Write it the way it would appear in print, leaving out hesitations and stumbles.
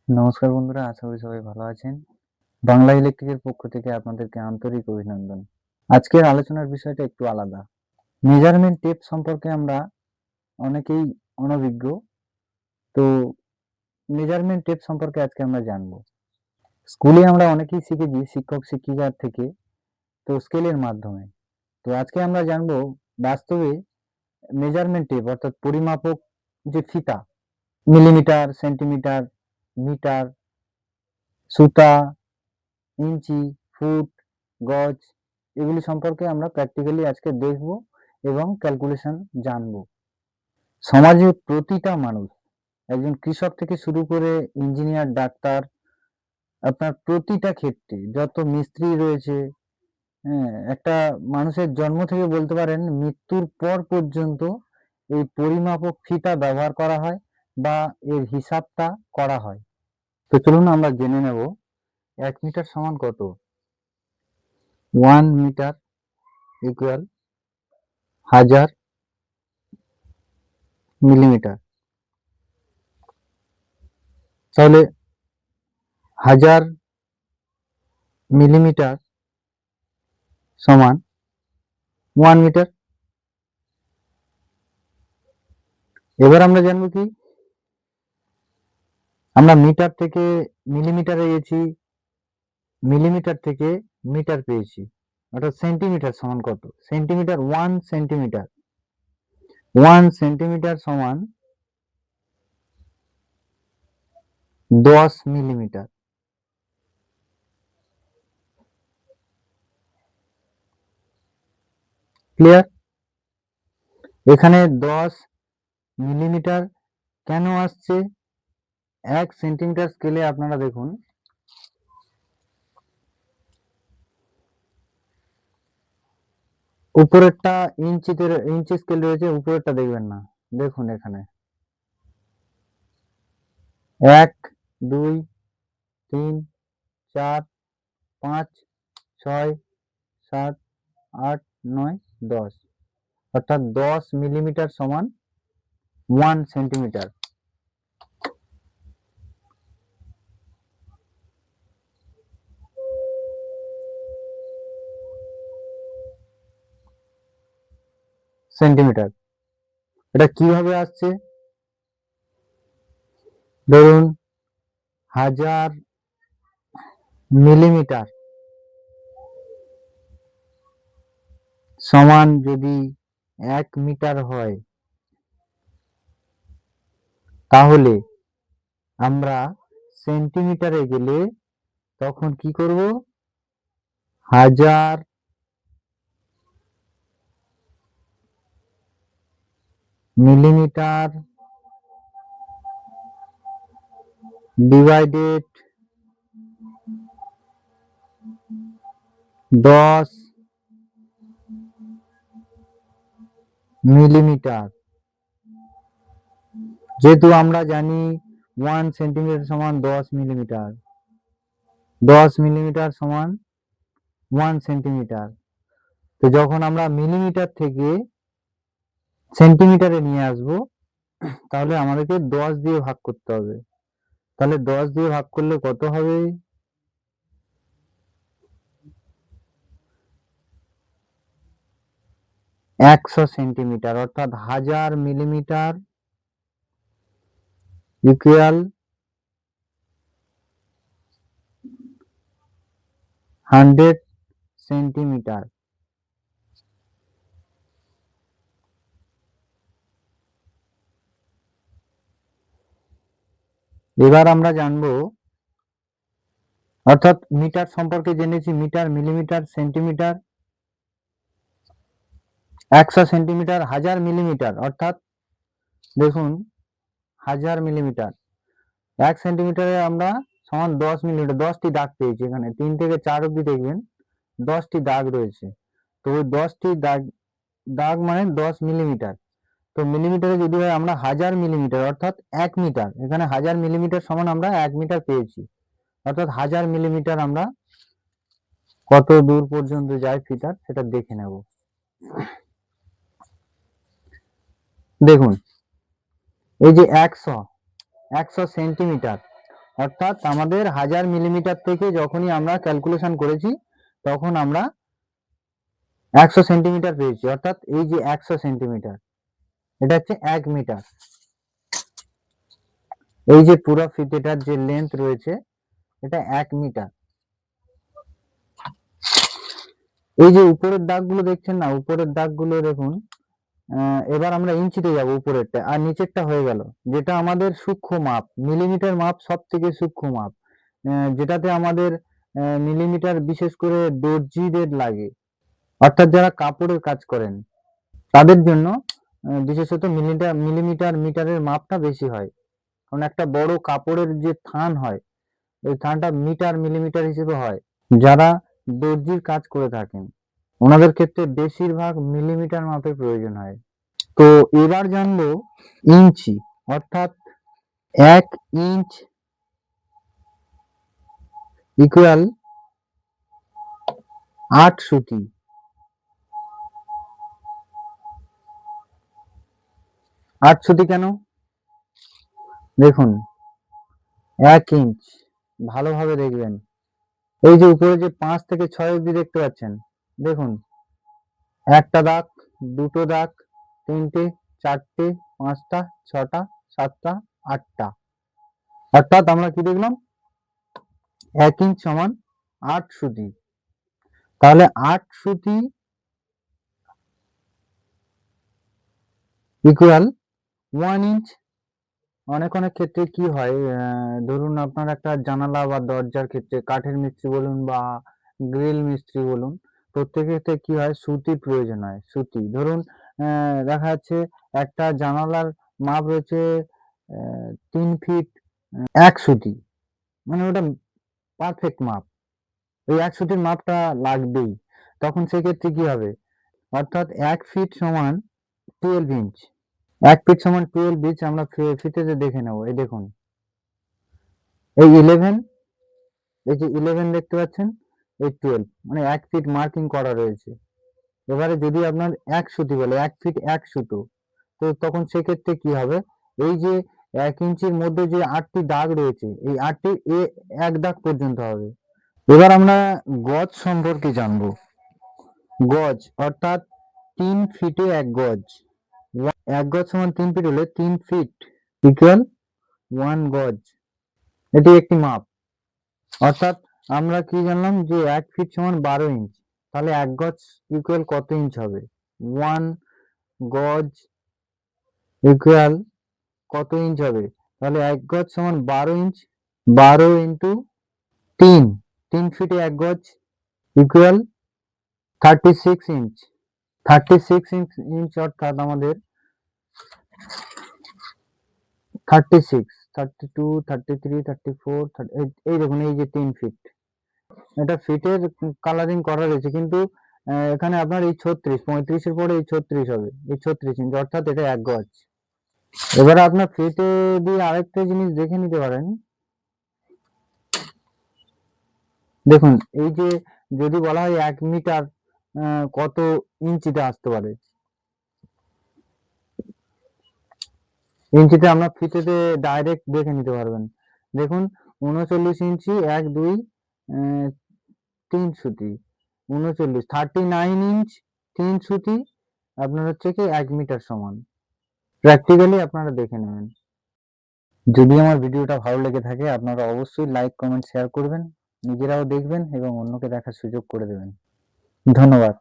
নমস্কার বন্ধুরা, আশা করি সবাই ভালো আছেন। বাংলা ইলেকট্রিকের পক্ষ থেকে আপনাদেরকে আন্তরিক অভিনন্দন। আজকের আলোচনার বিষয়টা একটু আলাদা। মেজারমেন্ট টেপ সম্পর্কে আমরা অনেকেই অনভিজ্ঞ। তো মেজারমেন্ট টেপ সম্পর্কে আজকে আমরা জানব। স্কুলে আমরা অনেকেই শিখেছি শিক্ষক-শিক্ষিকার থেকে, তো স্কেলের মাধ্যমে। তো আজকে আমরা জানব বাস্তবে মেজারমেন্ট টেপ অর্থাৎ পরিমাপক যে ফিতা, মিলিমিটার, সেন্টিমিটার, মিটার, সুতা, ইঞ্চি, ফুট, গজ এগুলি সম্পর্কে আমরা প্র্যাকটিক্যালি আজকে দেখব এবং ক্যালকুলেশন জানব। সমাজের প্রতিটা মানুষ, একজন কৃষক থেকে শুরু করে ইঞ্জিনিয়ার, ডাক্তার, আপনার প্রতিটা ক্ষেত্রে যত মিস্ত্রি রয়েছে, হ্যাঁ, একটা মানুষের জন্ম থেকে বলতে পারেন মৃত্যুর পর পর্যন্ত এই পরিমাপক ফিতা ব্যবহার করা হয় বা এর হিসাবটা করা হয়। তো চলুন আমরা জেনে নেব 1 মিটার সমান কত। 1 মিটার ইকুয়াল 1000 মিলিমিটার। তাহলে 1000 মিলিমিটার সমান 1 মিটার। এবার আমরা জানবো কি, আমরা মিটার থেকে মিলিমিটারে গেছি, মিলিমিটার থেকে মিটার পেয়েছি, অর্থাৎ সেন্টিমিটার সমান কত। সেন্টিমিটার 1 সেন্টিমিটার, 1 সেন্টিমিটার সমান 10 মিলিমিটার। ক্লিয়ার? এখানে 10 মিলিমিটার কেন আসছে? 1 সেন্টিমিটার স্কেলে আপনারা দেখুন, উপরেরটা ইঞ্চি স্কেল রয়েছে, উপরেরটা দেখবেন না। দেখুন এখানে 1 2 3 4 5 6 7 8 9 10, অর্থাৎ 10 মিলিমিটার সমান 1 সেন্টিমিটার। সেন্টিমিটার এটা কিভাবে আসছে? ধরুন 1000 মিলিমিটার সমান যদি 1 মিটার হয়, তাহলে আমরা সেন্টিমিটারে গেলে তখন কি করব? 1000 মিলিমিটার ডিভাইডেড 10 মিলিমিটার। যেহেতু আমরা জানি 1 সেন্টিমিটার সমান 10 মিলিমিটার, 10 মিলিমিটার সমান 1 সেন্টিমিটার। তো যখন আমরা মিলিমিটার থেকে সেন্টিমিটারে নিয়ে আসব, তাহলে আমাদেরকে 10 দিয়ে ভাগ করতে হবে। তাহলে 10 দিয়ে ভাগ করলে কত হবে? 100 সেন্টিমিটার, অর্থাৎ 1000 মিলিমিটার ইকুয়াল 100 সেন্টিমিটার। এবার আমরা জানবো, অর্থাৎ মিটার সম্পর্কে জেনেছি, metre, millimetre, centimetre. 100 centimetre 1000 millimetre, অর্থাৎ দেখুন 1000 মিলিমিটার, 1 সেন্টিমিটারে আমরা সমান 10 মিলিমিটার। 10টি দাগ পেয়েছি, এখানে 3 থেকে 4 অব্দি দেখবেন 10টি দাগ রয়েছে। তো ওই 10টি দাগ মানে 10 মিলিমিটার। তো মিলিমিটারে যদি হয় আমরা 1000 মিলিমিটার, অর্থাৎ 1 মিটার। এখানে 1000 মিলিমিটার সমান আমরা 1 মিটার পেয়েছি, অর্থাৎ 1000 মিলিমিটার আমরা কত দূর পর্যন্ত যায় ফিতার সেটা দেখে নেব। দেখুন এই যে 100 সেন্টিমিটার, অর্থাৎ আমাদের 1000 মিলিমিটার থেকে যখনই আমরা ক্যালকুলেশন করেছি তখন আমরা 100 সেন্টিমিটার পেয়েছি। অর্থাৎ এই যে 100 সেন্টিমিটার, এটা হচ্ছে 1 মিটার। এই যে পুরো ফিতেটার যে লেন্থ রয়েছে এটা 1 মিটার। এই যে উপরের দাগগুলো দেখছেন না, উপরের দাগগুলো দেখুন। এবার আমরা ইঞ্চিতে যাব, উপরেরটা আর নিচেরটা হয়ে গেল। যেটা আমাদের সূক্ষ্ম মাপ, মিলিমিটার মাপ সব থেকে সূক্ষ্ম মাপ, যেটাতে আমাদের মিলিমিটার বিশেষ করে দর্জিদের লাগে, অর্থাৎ যারা কাপড়ের কাজ করেন তাদের জন্য বিশেষত মিলিমিটার মিটারের মাপটা বেশি হয়। কারণ একটা বড় কাপড়ের যে থান হয় ওই থানটা মিটার মিলিমিটার হিসেবে হয়। যারা দর্জির কাজ করে থাকেন ওনাদের ক্ষেত্রে বেশিরভাগ মিলিমিটার মাপের প্রয়োজন হয়। তো এবার জানবো ইঞ্চি, অর্থাৎ 1 ইঞ্চ ইকুয়াল 8 সুতি। 8 সুতি কেন? দেখুন 1 ইঞ্চ, ভালোভাবে দেখবেন। এই যে উপরে যে 5 থেকে 6 অবধি দেখতে পাচ্ছেন, দেখুন একটা দাগ, দুটো দাগ, তিনটে, চারটে, পাঁচটা, ছটা, সাতটা, আটটা। অর্থাৎ আমরা কি দেখলাম, 1 ইঞ্চ সমান 8 সুতি। তাহলে 8 সুতি ইকুয়াল 1 ইঞ্চ। অনেক ক্ষেত্রে কি হয়, ধরুন আপনার একটা জানালা বা দরজার ক্ষেত্রে কাঠের মিস্ত্রি বলুন বা গ্রিল মিস্ত্রি বলুন, প্রত্যেকের ক্ষেত্রে কি হয়, সুতির প্রয়োজন হয়। সুতি ধরুন দেখা যাচ্ছে একটা জানালার মাপ রয়েছে 3 ফিট 1 সুতি, মানে ওটা পারফেক্ট মাপ, ওই 1 সুতির মাপটা লাগবেই। তখন সেক্ষেত্রে কি হবে, অর্থাৎ 1 ফিট সমান 12 ইঞ্চ। 1 ফিট সমান 12 ইঞ্চ আমরা ফিতেতে দেখে নেব। এই দেখুন এই 11, এই যে 11 দেখতে পাচ্ছেন, এই 12, মানে 1 ফিট মার্কিং করা রয়েছে। এবারে যদি আপনার 1 সুতি বলে 1 ফিট 1 সুতো, তো তখন সেক্ষেত্রে কি হবে, এই যে 1 ইঞ্চির মধ্যে যে 8টি দাগ রয়েছে এই 8টি 1 দাগ পর্যন্ত হবে। এবার আমরা গজ সম্পর্কে জানবো। গজ অর্থাৎ 3 ফিটে 1 গজ। 1 গজ সমান 3 ফিট হলে 3 ফিট ইকুয়াল 1 গজ। এটি একটি মাপ। অর্থাৎ আমরা কি জানলাম যে 1 ফিট সমান 12 ইঞ্চ। তাহলে 1 গজ ইকুয়াল কত ইঞ্চ হবে, 1 গজ ইকুয়াল কত ইঞ্চ হবে, তাহলে 1 গজ সমান 12 ইঞ্চ। 12 ইন্টু 3, 3 ফিটে 1 গজ ইকুয়াল 36 ইঞ্চ। 36 ইঞ্চ অর্থাৎ আমাদের 36, 32, 33, 34, এই দেখুন এই যে 3 ফিট। এটা ফিটের কালারিং করা রয়েছে, কিন্তু এখানে আপনার এই 36, 35 এর পরে এই 36 হবে, এই 36 ইঞ্চ, অর্থাৎ এটা 1 গজ। এবারে আপনার ফিটে দিয়ে আরেকটা জিনিস দেখে নিতে পারেন। দেখুন এই যে যদি বলা হয় 1 মিটার কত ইঞ্চিতে আসতে পারে, ইঞ্চিতে আমরা ফিতেতে ডাইরেক্ট দেখে নিতে পারবেন। দেখুন 39 ইঞ্চি 1, 2, 3 সুতি, 39, 39 ইঞ্চ 3 সুতি আপনার হচ্ছে কি 1 মিটার সমান। প্র্যাকটিক্যালি আপনারা দেখে নেবেন। যদি আমার ভিডিওটা ভালো লেগে থাকে আপনারা অবশ্যই লাইক, কমেন্ট, শেয়ার করবেন, নিজেরাও দেখবেন এবং অন্যকে দেখার সুযোগ করে দেবেন। ধন্যবাদ।